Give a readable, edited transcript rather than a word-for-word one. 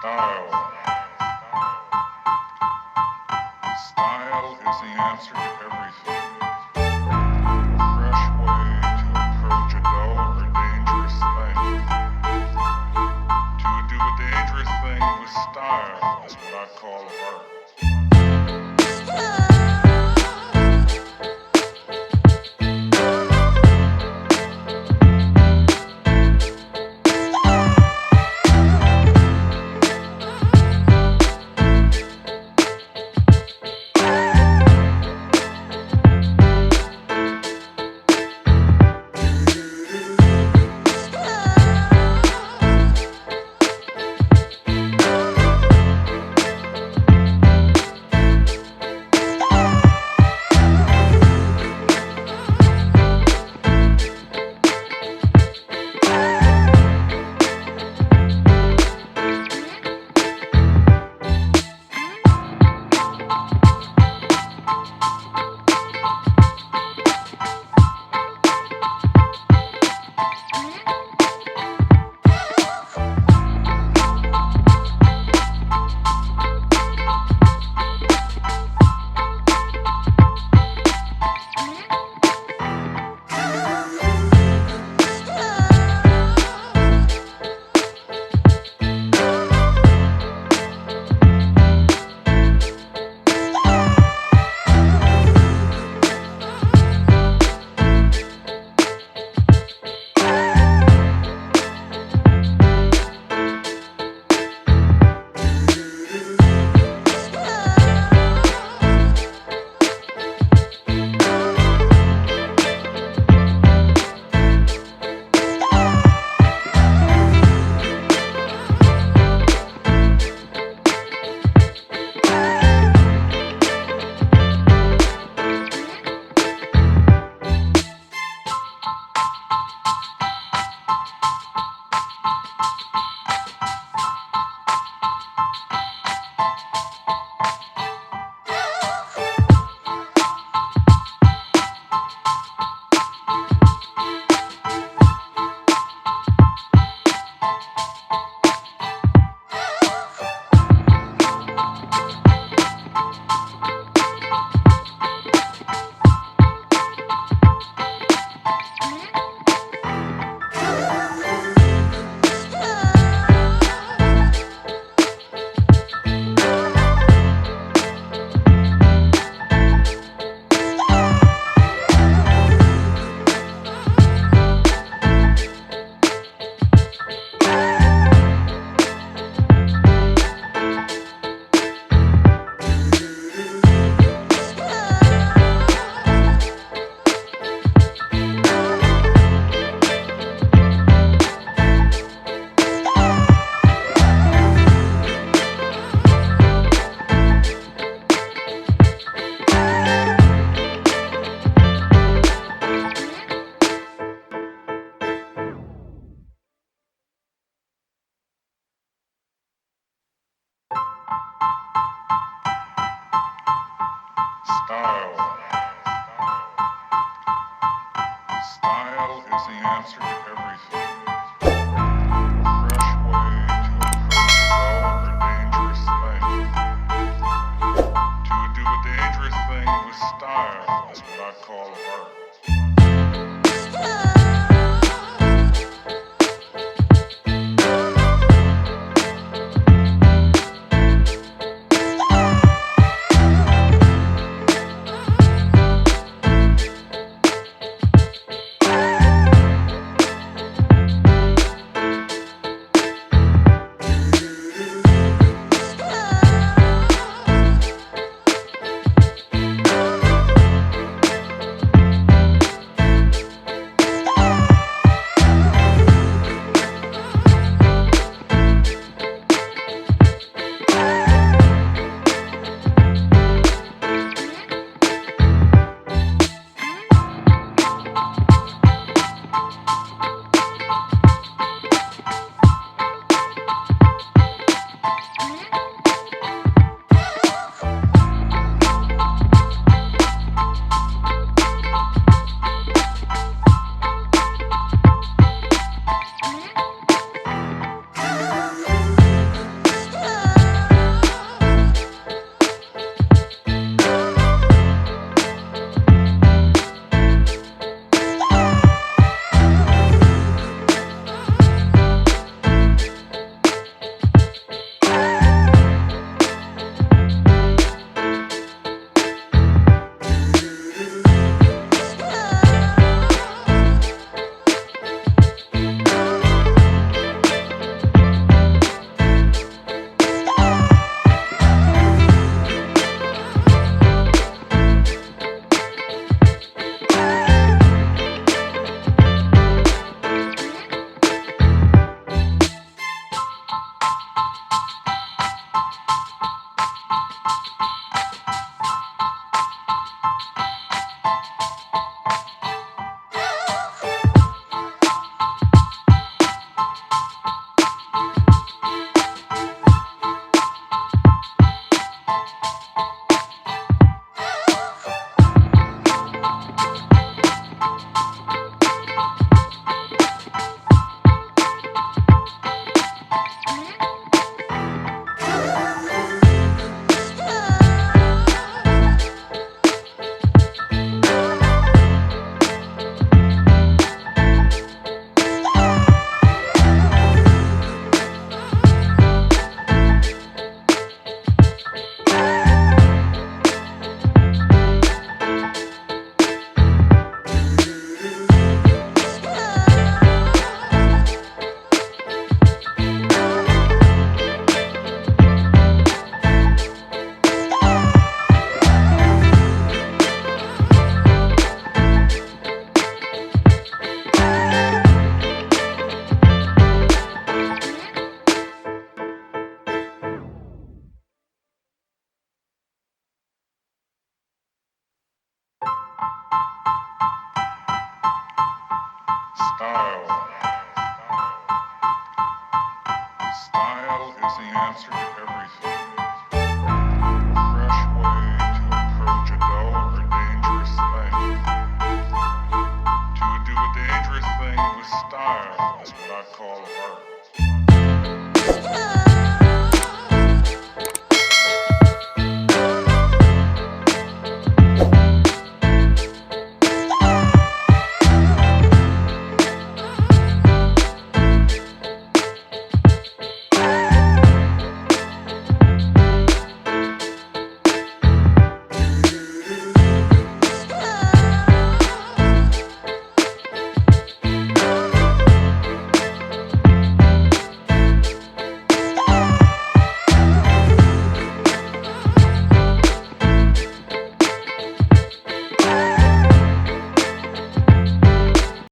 Style. Style is the answer to everything. A fresh way to approach a dull or dangerous thing. To do a dangerous thing with style is what I call art. Style. Style is the answer to everything. A fresh way to approach a dull or dangerous thing. To do a dangerous thing with style is what I call art. Style. Style is the answer to everything. A fresh way to approach a dull or dangerous thing. To do a dangerous thing with style is what I call art.